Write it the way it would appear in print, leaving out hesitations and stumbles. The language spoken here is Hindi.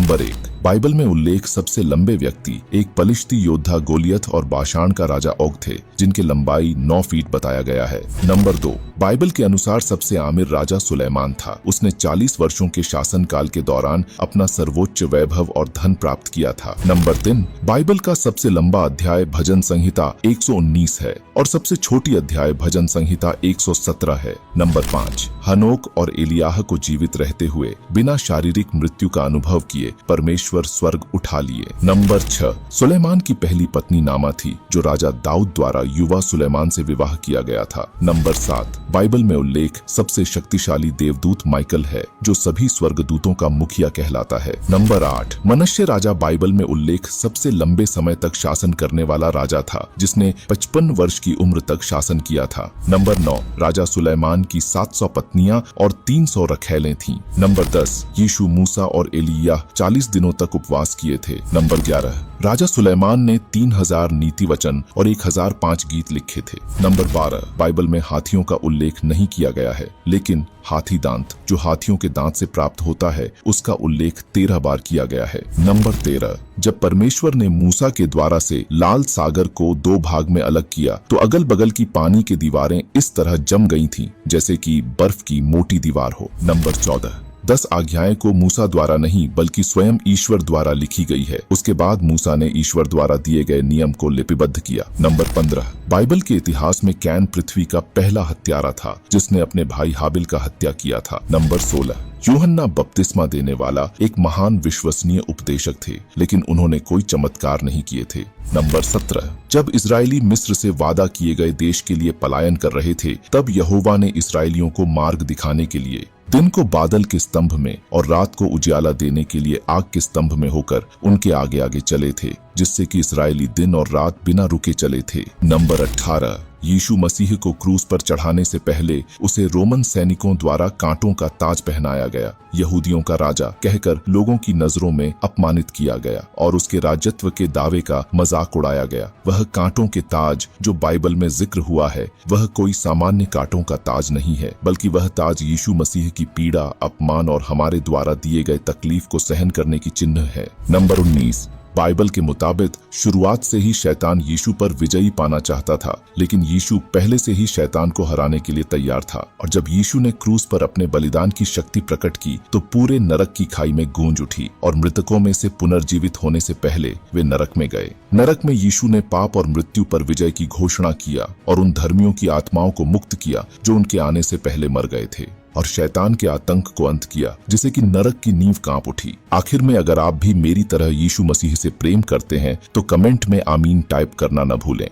नंबर 1, बाइबल में उल्लेख सबसे लंबे व्यक्ति एक पलिश्ती योद्धा गोलियत और बाशान का राजा ओग थे, जिनकी लंबाई 9 फीट बताया गया है। नंबर 2, बाइबल के अनुसार सबसे आमिर राजा सुलेमान था। उसने 40 वर्षों के शासन काल के दौरान अपना सर्वोच्च वैभव और धन प्राप्त किया था। नंबर 3, बाइबल का सबसे लंबा अध्याय भजन संहिता 119 है और सबसे छोटी अध्याय भजन संहिता 117 है। नंबर 5, हनोक और एलियाह को जीवित रहते हुए बिना शारीरिक मृत्यु का अनुभव किए परमेश्वर स्वर्ग उठा लिए। नंबर 6, सुलेमान की पहली पत्नी नामा थी, जो राजा दाऊद द्वारा युवा सुलेमान से विवाह किया गया था। नंबर 7, बाइबल में उल्लेख सबसे शक्तिशाली देवदूत माइकल है, जो सभी स्वर्गदूतों का मुखिया कहलाता है। नंबर 8, मनश्शे राजा बाइबल में उल्लेख सबसे लंबे समय तक शासन करने वाला राजा था, जिसने 55 वर्ष की उम्र तक शासन किया था। नंबर 9, राजा सुलेमान की 700 पत्नियां और 300 रखैलें थीं। नंबर 10, यीशु, मूसा और एलिय्याह 40 दिनों तक उपवास किए थे। नंबर 11, राजा सुलेमान ने 3000 नीति वचन और 1005 गीत लिखे थे। नंबर 12, बाइबल में हाथियों का उल्लेख नहीं किया गया है, लेकिन हाथी दांत, जो हाथियों के दांत से प्राप्त होता है, उसका उल्लेख 13 बार किया गया है। नंबर 13, जब परमेश्वर ने मूसा के द्वारा से लाल सागर को 2 भाग में अलग किया, तो अगल बगल की पानी की दीवारें इस तरह जम गई थीं, जैसे कि बर्फ की मोटी दीवार हो। नंबर 14, 10 आज्ञाएं को मूसा द्वारा नहीं बल्कि स्वयं ईश्वर द्वारा लिखी गई है। उसके बाद मूसा ने ईश्वर द्वारा दिए गए नियम को लिपिबद्ध किया। नंबर 15, बाइबल के इतिहास में कैन पृथ्वी का पहला हत्यारा था, जिसने अपने भाई हाबिल का हत्या किया था। नंबर 16, यूहन्ना बपतिस्मा देने वाला एक महान विश्वसनीय उपदेशक थे, लेकिन उन्होंने कोई चमत्कार नहीं किए थे। नंबर 17, जब इजरायली मिस्र से वादा किए गए देश के लिए पलायन कर रहे थे, तब यहोवा ने इस्राएलियों को मार्ग दिखाने के लिए दिन को बादल के स्तंभ में और रात को उजाला देने के लिए आग के स्तंभ में होकर उनके आगे आगे चले थे, जिससे कि इस्राएली दिन और रात बिना रुके चले थे। नंबर 18, यीशु मसीह को क्रूस पर चढ़ाने से पहले उसे रोमन सैनिकों द्वारा कांटों का ताज पहनाया गया, यहूदियों का राजा कहकर लोगों की नजरों में अपमानित किया गया और उसके राजत्व के दावे का मजाक उड़ाया गया। वह कांटों के ताज जो बाइबल में जिक्र हुआ है, वह कोई सामान्य कांटों का ताज नहीं है, बल्कि वह ताज यीशु मसीह की पीड़ा, अपमान और हमारे द्वारा दिए गए तकलीफ को सहन करने की चिन्ह है। नंबर 19, बाइबल के मुताबिक शुरुआत से ही शैतान यीशु पर विजयी पाना चाहता था, लेकिन यीशु पहले से ही शैतान को हराने के लिए तैयार था। और जब यीशु ने क्रूस पर अपने बलिदान की शक्ति प्रकट की, तो पूरे नरक की खाई में गूंज उठी और मृतकों में से पुनर्जीवित होने से पहले वे नरक में गए। नरक में यीशु ने पाप और मृत्यु पर विजय की घोषणा किया और उन धर्मियों की आत्माओं को मुक्त किया जो उनके आने से पहले मर गए थे, और शैतान के आतंक को अंत किया, जिसे कि नरक की नींव कांप उठी। आखिर में अगर आप भी मेरी तरह यीशु मसीह से प्रेम करते हैं, तो कमेंट में आमीन टाइप करना न भूलें।